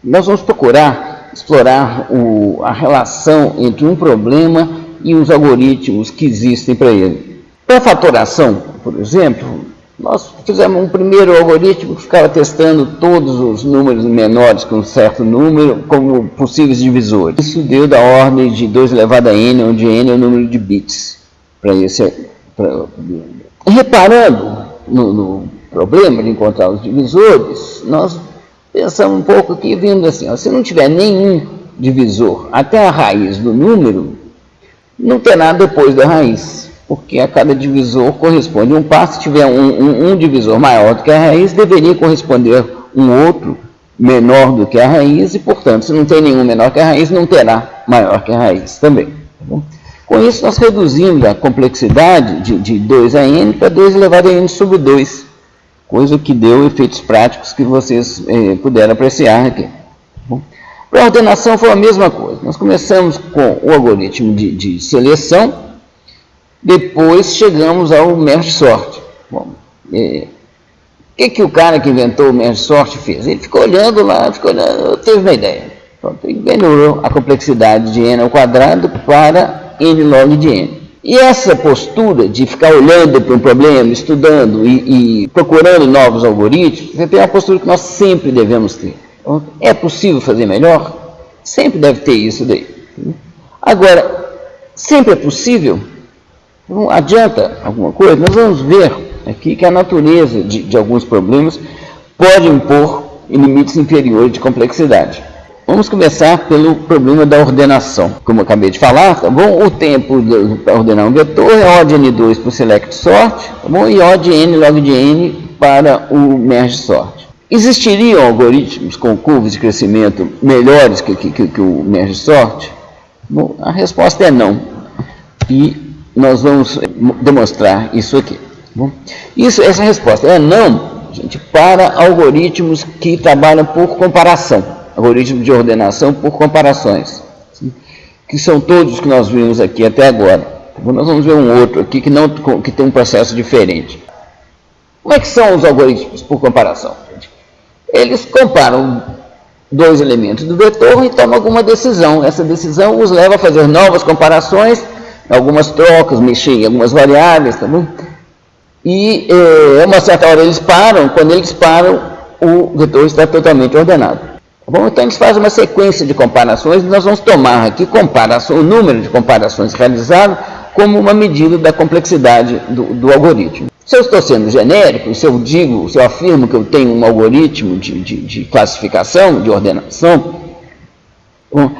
nós vamos procurar explorar a relação entre um problema e os algoritmos que existem para ele. Para a fatoração, por exemplo, nós fizemos um primeiro algoritmo que ficava testando todos os números menores que um certo número como possíveis divisores. Isso deu da ordem de 2 elevado a n, onde n é o número de bits. Reparando no problema de encontrar os divisores, nós pensamos um pouco aqui, vendo assim, ó, se não tiver nenhum divisor até a raiz do número, não terá depois da raiz, porque a cada divisor corresponde a um par. Se tiver um divisor maior do que a raiz, deveria corresponder um outro menor do que a raiz, e, portanto, se não tem nenhum menor que a raiz, não terá maior que a raiz também. Tá bom? Com isso, nós reduzimos a complexidade de 2 a n para 2 elevado a n sobre 2, coisa que deu efeitos práticos que vocês puderam apreciar aqui. Para a ordenação foi a mesma coisa. Nós começamos com o algoritmo de seleção, depois chegamos ao merge sort. Bom, o que o cara que inventou o merge sort fez? Ele ficou olhando lá, teve uma ideia. Pronto, ele melhorou a complexidade de n ao quadrado para n log de n. E essa postura de ficar olhando para um problema, estudando e procurando novos algoritmos, é uma postura que nós sempre devemos ter. É possível fazer melhor? Sempre deve ter isso daí. Agora, sempre é possível? Não adianta alguma coisa? Nós vamos ver aqui que a natureza de alguns problemas pode impor limites inferiores de complexidade. Vamos começar pelo problema da ordenação. Como eu acabei de falar, tá bom? O tempo para ordenar um vetor é O de n2 para o select sort, tá bom? E O de n log de n para o merge sort. Existiriam algoritmos com curvas de crescimento melhores que o merge sort? Bom, a resposta é não. E nós vamos demonstrar isso aqui. Bom, essa resposta é não, gente, para algoritmos que trabalham por comparação. Algoritmos de ordenação por comparações, que são todos que nós vimos aqui até agora. Nós vamos ver um outro aqui que tem um processo diferente. Como é que são os algoritmos por comparação? Eles comparam 2 elementos do vetor e tomam alguma decisão. Essa decisão os leva a fazer novas comparações, algumas trocas, mexer em algumas variáveis, tá bom? E a uma certa hora eles param. Quando eles param, o vetor está totalmente ordenado. Bom, então eles fazem uma sequência de comparações e nós vamos tomar aqui o número de comparações realizadas como uma medida da complexidade do algoritmo. Se eu estou sendo genérico, se eu afirmo que eu tenho um algoritmo de classificação, de ordenação, bom,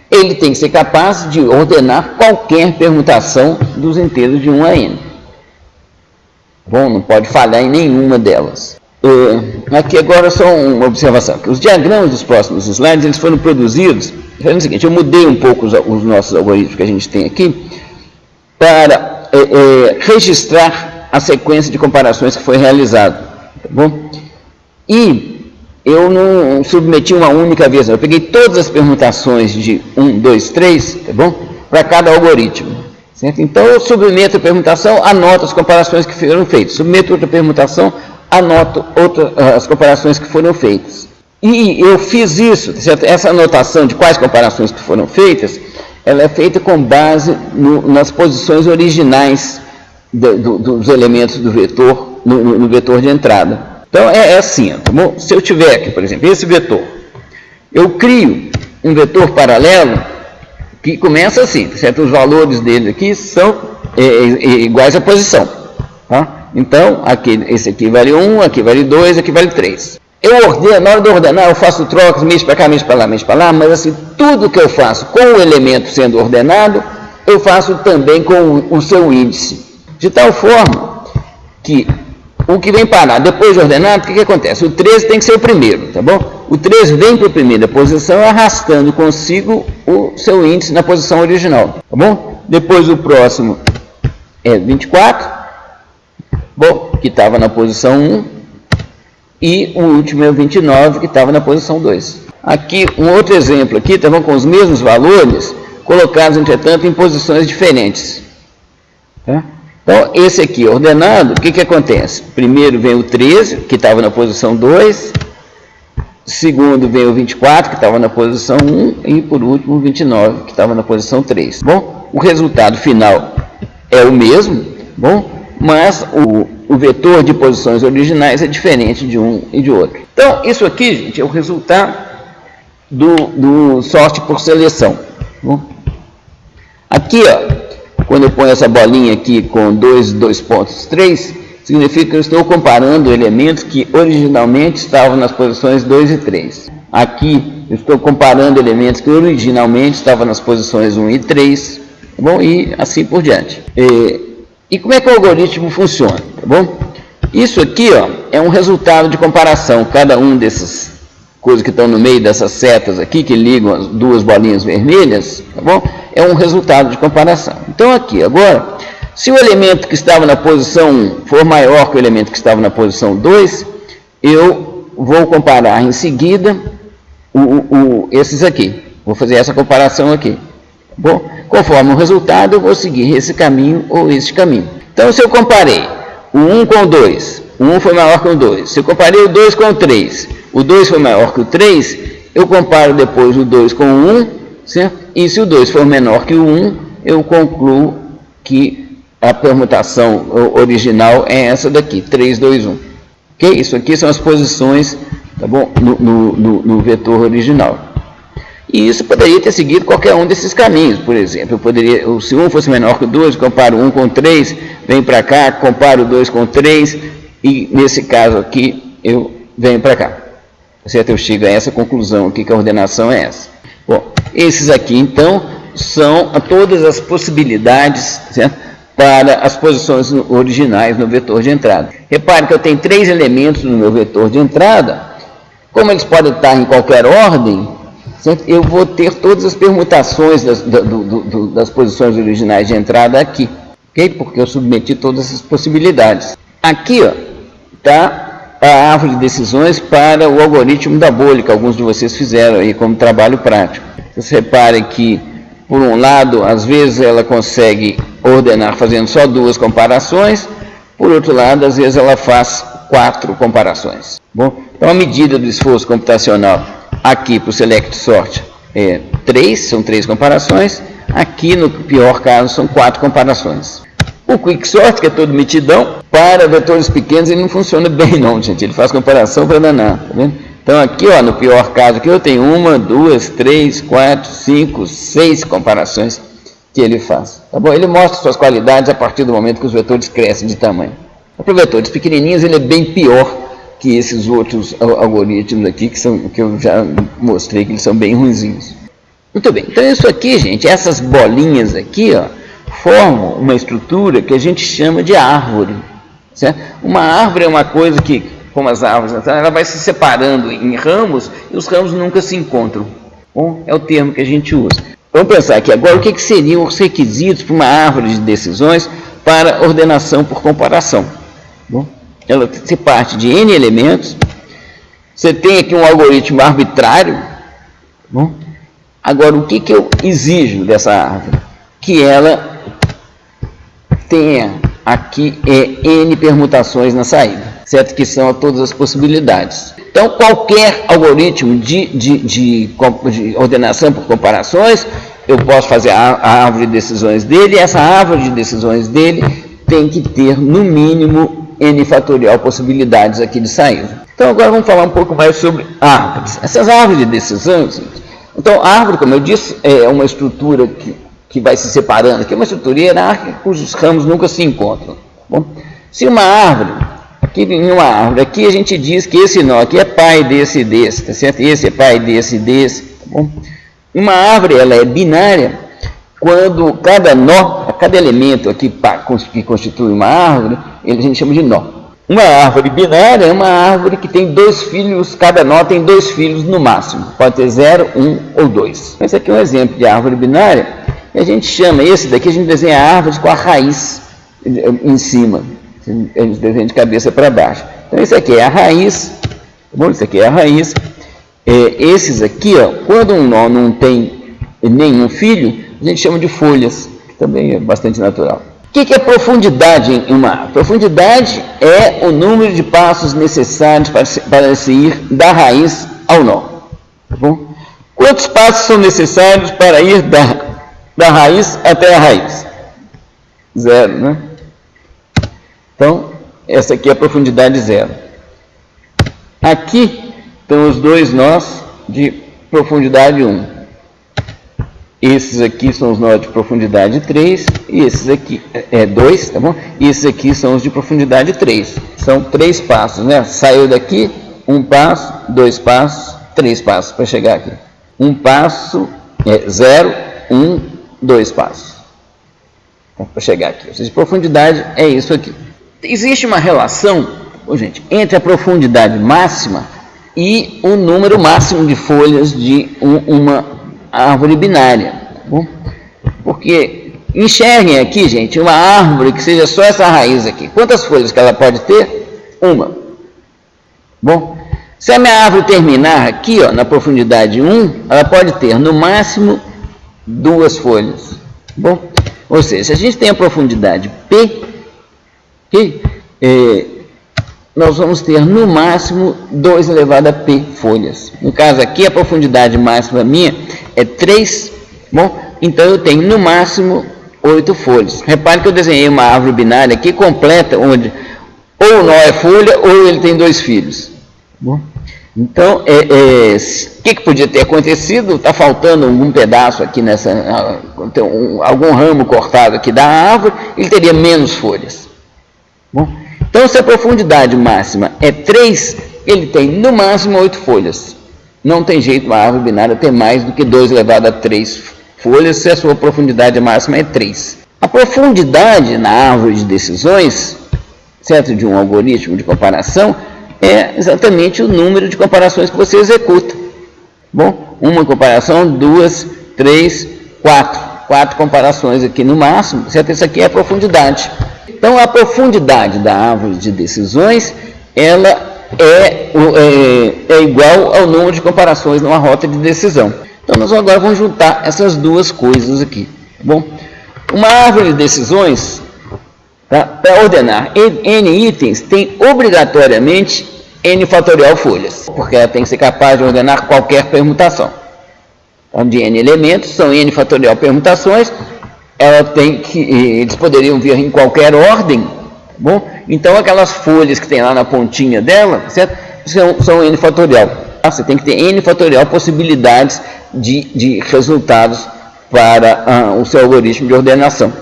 ele tem que ser capaz de ordenar qualquer permutação dos inteiros de 1 a n. Bom, não pode falhar em nenhuma delas. Aqui agora só uma observação, que os diagramas dos próximos slides eles foram produzidos, fazendo o seguinte, eu mudei um pouco os nossos algoritmos que a gente tem aqui, para registrar a sequência de comparações que foi realizada, tá bom? E eu não submeti uma única vez, eu peguei todas as permutações de 1, 2, 3, tá bom? Para cada algoritmo, certo? Então eu submeto a permutação, anoto as comparações que foram feitas, submeto outra permutação, anoto as comparações que foram feitas. E eu fiz isso, certo? Essa anotação de quais comparações que foram feitas, ela é feita com base nas posições originais dos elementos do vetor, no vetor de entrada. Então, é assim, tá bom? Se eu tiver aqui, por exemplo, esse vetor, eu crio um vetor paralelo que começa assim, certo? Os valores dele aqui são iguais à posição, tá? Então, esse aqui vale 1, aqui vale 2, aqui vale 3. Eu ordeno, na hora de ordenar, eu faço trocas, mexo para cá, mexo para lá, mexo para lá, mas assim, tudo que eu faço com o elemento sendo ordenado, eu faço também com o seu índice. De tal forma que o que vem parar depois de ordenado, o que acontece? O 13 tem que ser o primeiro, tá bom? O 13 vem para a primeira posição, arrastando consigo o seu índice na posição original, tá bom? Depois o próximo é 24. Bom, que estava na posição 1, e o último é o 29, que estava na posição 2. Aqui, um outro exemplo aqui, estavam com os mesmos valores, colocados, entretanto, em posições diferentes. Tá? Então, esse aqui ordenado, o que acontece? Primeiro vem o 13, que estava na posição 2, segundo vem o 24, que estava na posição 1, e por último o 29, que estava na posição 3. Bom, o resultado final é o mesmo, bom, mas o vetor de posições originais é diferente de um e de outro. Então, isso aqui, gente, é o resultado do sorte por seleção. Bom, aqui, ó, quando eu ponho essa bolinha aqui com 2 pontos 3, significa que eu estou comparando elementos que originalmente estavam nas posições 2 e 3. Aqui, eu estou comparando elementos que originalmente estavam nas posições 1 e 3, tá bom? E assim por diante. E como é que o algoritmo funciona? Tá bom? Isso aqui, ó, é um resultado de comparação. Cada um dessas coisas que estão no meio dessas setas aqui, que ligam as duas bolinhas vermelhas, tá bom? É um resultado de comparação. Então, aqui, agora, se o elemento que estava na posição 1 for maior que o elemento que estava na posição 2, eu vou comparar em seguida esses aqui. Vou fazer essa comparação aqui. Bom, conforme o resultado, eu vou seguir esse caminho ou este caminho. Então, se eu comparei o 1 com o 2, o 1 foi maior que o 2. Se eu comparei o 2 com o 3, o 2 foi maior que o 3, eu comparo depois o 2 com o 1, certo? E se o 2 for menor que o 1, eu concluo que a permutação original é essa daqui, 3, 2, 1. Ok? Isso aqui são as posições, tá bom? No vetor original. E isso poderia ter seguido qualquer um desses caminhos, por exemplo. Eu poderia, se 1 fosse menor que o 2, eu comparo 1 com 3, venho para cá, comparo 2 com 3, e nesse caso aqui, eu venho para cá. Certo? Eu chego a essa conclusão aqui, que a ordenação é essa. Bom, esses aqui, então, são todas as possibilidades, certo? Para as posições originais no vetor de entrada. Repare que eu tenho 3 elementos no meu vetor de entrada. Como eles podem estar em qualquer ordem, certo? Eu vou ter todas as permutações das posições originais de entrada aqui, ok? Porque eu submeti todas essas possibilidades. Aqui, ó, está a árvore de decisões para o algoritmo da bolha, que alguns de vocês fizeram aí como trabalho prático. Vocês reparem que, por um lado, às vezes ela consegue ordenar fazendo só 2 comparações, por outro lado, às vezes ela faz 4 comparações. Bom, então a medida do esforço computacional aqui para o select sort é 3, são 3 comparações, aqui no pior caso são 4 comparações. O quicksort, que é todo metidão, para vetores pequenos ele não funciona bem não, gente, ele faz comparação para danar, tá vendo? Então aqui, ó, no pior caso aqui eu tenho 1, 2, 3, 4, 5, 6 comparações que ele faz, tá bom? Ele mostra suas qualidades a partir do momento que os vetores crescem de tamanho. Para vetores pequenininhos ele é bem pior que esses outros algoritmos aqui, que eu já mostrei que eles são bem ruinzinhos. Muito bem, então isso aqui, gente, essas bolinhas aqui, ó, formam uma estrutura que a gente chama de árvore, certo? Uma árvore é uma coisa que, como as árvores, ela vai se separando em ramos e os ramos nunca se encontram. Bom, é o termo que a gente usa. Vamos pensar aqui agora o que seriam os requisitos para uma árvore de decisões para ordenação por comparação. Bom, ela se parte de N elementos, você tem aqui um algoritmo arbitrário. Bom, agora, o que eu exijo dessa árvore? Que ela tenha aqui N permutações na saída, certo? Que são todas as possibilidades. Então, qualquer algoritmo de ordenação por comparações, eu posso fazer a árvore de decisões dele, e essa árvore de decisões dele tem que ter, no mínimo, N fatorial possibilidades aqui de saída. Então, agora vamos falar um pouco mais sobre árvores. Essas árvores de decisões, então, a árvore, como eu disse, é uma estrutura que vai se separando, aqui é uma estrutura hierárquica cujos ramos nunca se encontram. Bom, se uma árvore, aqui a gente diz que esse nó aqui é pai desse e desse, tá certo? Esse é pai desse e desse, tá bom? Uma árvore, ela é binária quando cada nó, cada elemento aqui que constitui uma árvore, a gente chama de nó. Uma árvore binária é uma árvore que tem 2 filhos, cada nó tem 2 filhos no máximo, pode ter 0, 1 ou 2. Esse aqui é um exemplo de árvore binária. A gente chama, esse daqui a gente desenha árvores com a raiz em cima, a gente desenha de cabeça para baixo. Então esse aqui é a raiz, bom, esse aqui é a raiz. Esses aqui, ó, quando um nó não tem nenhum filho, a gente chama de folhas, que também é bastante natural. O que é profundidade em uma árvore? Profundidade é o número de passos necessários para se ir da raiz ao nó. Tá bom? Quantos passos são necessários para ir da raiz até a raiz? 0, né? Então, essa aqui é a profundidade 0. Aqui estão os dois nós de profundidade 1. Esses aqui são os nós de profundidade 3, e esses aqui é 2, tá bom? E esses aqui são os de profundidade 3. São 3 passos, né? Saiu daqui, 1 passo, 2 passos, 3 passos para chegar aqui. 1 passo, 0, 1, 2 passos. Para chegar aqui. Ou seja, profundidade é isso aqui. Existe uma relação, gente, entre a profundidade máxima e o número máximo de folhas de uma árvore binária. Tá bom? Porque enxerguem aqui, gente, uma árvore que seja só essa raiz aqui. Quantas folhas que ela pode ter? Uma. Bom, se a minha árvore terminar aqui, ó, na profundidade 1, ela pode ter no máximo 2 folhas. Bom, ou seja, se a gente tem a profundidade P, nós vamos ter no máximo 2 elevado a P folhas. No caso aqui, a profundidade máxima minha é 3, bom, então eu tenho no máximo 8 folhas. Repare que eu desenhei uma árvore binária aqui completa, onde ou o nó é folha ou ele tem 2 filhos. Bom, então, o que podia ter acontecido? Está faltando algum pedaço aqui algum ramo cortado aqui da árvore, ele teria menos folhas. Bom, então, se a profundidade máxima é 3, ele tem no máximo 8 folhas. Não tem jeito uma árvore binária ter mais do que 2 elevado a 3 folhas, se a sua profundidade máxima é 3. A profundidade na árvore de decisões, certo, de um algoritmo de comparação, é exatamente o número de comparações que você executa. Bom, uma comparação, 2, 3, 4. 4 comparações aqui no máximo, certo? Isso aqui é a profundidade. Então, a profundidade da árvore de decisões, ela é igual ao número de comparações numa rota de decisão. Então, nós agora vamos juntar essas duas coisas aqui. Bom, uma árvore de decisões, tá, para ordenar N itens, tem obrigatoriamente N fatorial folhas, porque ela tem que ser capaz de ordenar qualquer permutação. Então, de N elementos, são N fatorial permutações, ela tem que, eles poderiam vir em qualquer ordem, bom? Então, aquelas folhas que tem lá na pontinha dela, certo? São N fatorial. Você tem que ter N fatorial possibilidades de resultados para o seu algoritmo de ordenação.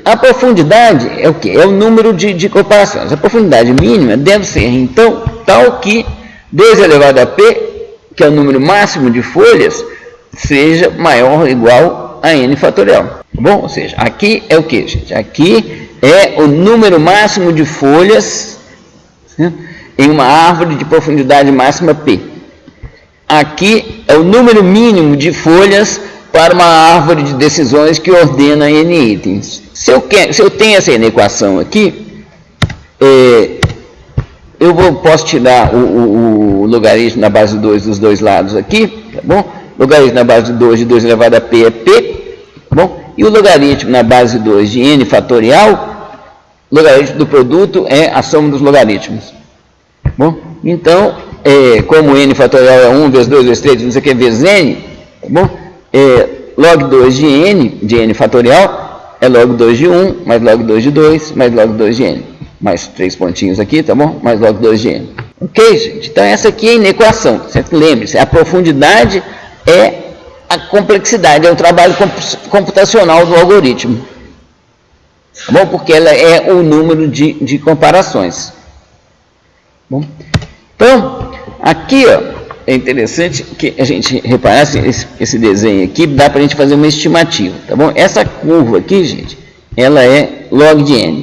A profundidade é o quê? É o número de comparações. A profundidade mínima deve ser, então, tal que 2 elevado a P, que é o número máximo de folhas, seja maior ou igual a N fatorial. Bom, ou seja, aqui é o que, gente? Aqui é o número máximo de folhas, né, em uma árvore de profundidade máxima P. Aqui é o número mínimo de folhas para uma árvore de decisões que ordena N itens. Se eu tenho essa equação aqui, posso tirar o logaritmo na base 2 dos dois lados aqui, tá bom? Logaritmo na base 2 de 2 elevado a P é P, tá bom? E o logaritmo na base 2 de N fatorial, logaritmo do produto é a soma dos logaritmos. Bom, então, como N fatorial é 1 vezes 2 vezes 3, não sei o que, vezes N, tá bom? Log 2 de N fatorial, é log 2 de 1, mais log 2 de 2, mais log 2 de N. Mais 3 pontinhos aqui, tá bom? Mais log 2 de N. Ok, gente? Então, essa aqui é a inequação, certo? Lembre-se, a profundidade é a complexidade, é o trabalho computacional do algoritmo. Tá bom? Porque ela é o número de comparações. Bom, então, aqui, ó, é interessante que a gente reparasse esse desenho aqui, dá para a gente fazer uma estimativa, tá bom? Essa curva aqui, gente, ela é log de N,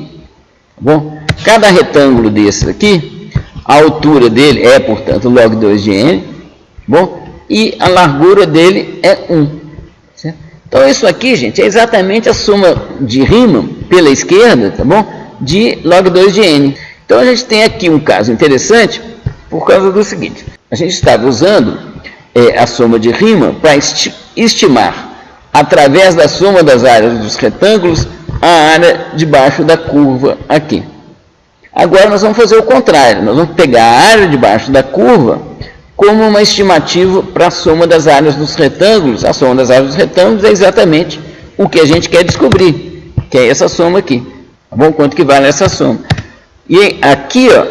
tá bom? Cada retângulo desses aqui, a altura dele é, portanto, log 2 de N, tá bom? E a largura dele é 1. Certo? Então, isso aqui, gente, é exatamente a soma de Riemann pela esquerda, tá bom? De log 2 de N. Então, a gente tem aqui um caso interessante por causa do seguinte. A gente estava usando a soma de Riemann para estimar, através da soma das áreas dos retângulos, a área debaixo da curva aqui. Agora, nós vamos fazer o contrário. Nós vamos pegar a área debaixo da curva como uma estimativa para a soma das áreas dos retângulos. A soma das áreas dos retângulos é exatamente o que a gente quer descobrir, que é essa soma aqui. Tá bom? Quanto que vale essa soma? E aqui, ó,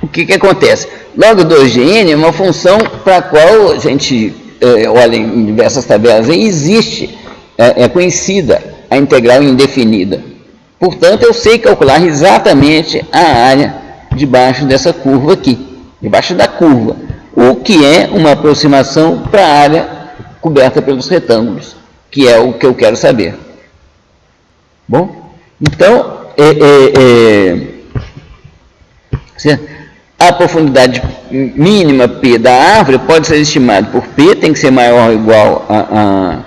o que acontece? Log 2 de n é uma função para a qual a gente olha em diversas tabelas, e existe, é conhecida a integral indefinida. Portanto, eu sei calcular exatamente a área debaixo dessa curva aqui, debaixo da curva, o que é uma aproximação para a área coberta pelos retângulos, que é o que eu quero saber. Bom, então, a profundidade mínima P da árvore pode ser estimada por P, tem que ser maior ou igual a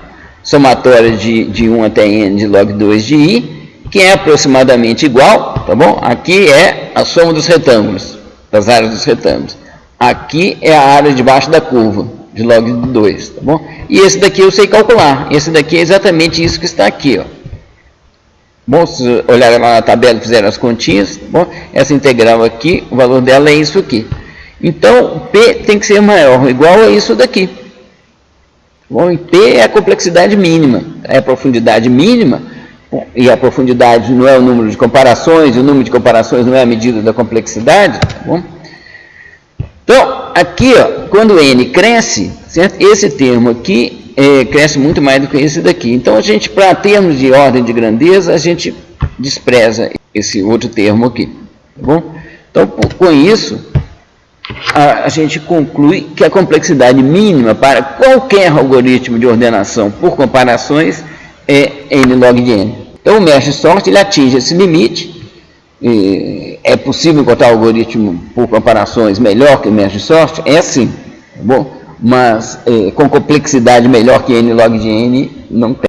somatória de 1 até n de log 2 de I, que é aproximadamente igual, tá bom? Aqui é a soma dos retângulos, das áreas dos retângulos. Aqui é a área debaixo da curva, de log 2, tá bom? E esse daqui eu sei calcular, esse daqui é exatamente isso que está aqui, ó. Bom, se olharem lá na tabela e fizerem as continhas, bom, essa integral aqui, o valor dela é isso aqui. Então, P tem que ser maior ou igual a isso daqui. Bom, e P é a complexidade mínima, é a profundidade mínima, e a profundidade não é o número de comparações, e o número de comparações não é a medida da complexidade. Tá bom? Então, aqui, ó, quando n cresce, certo? Esse termo aqui cresce muito mais do que esse daqui. Então, a gente, para termos de ordem de grandeza, a gente despreza esse outro termo aqui. Tá bom? Então, com isso, a gente conclui que a complexidade mínima para qualquer algoritmo de ordenação por comparações é n log de n. Então, o merge sort ele atinge esse limite. É possível encontrar algoritmo por comparações melhor que o merge sort? É sim. Tá bom? Mas com complexidade melhor que n log de n, não tem.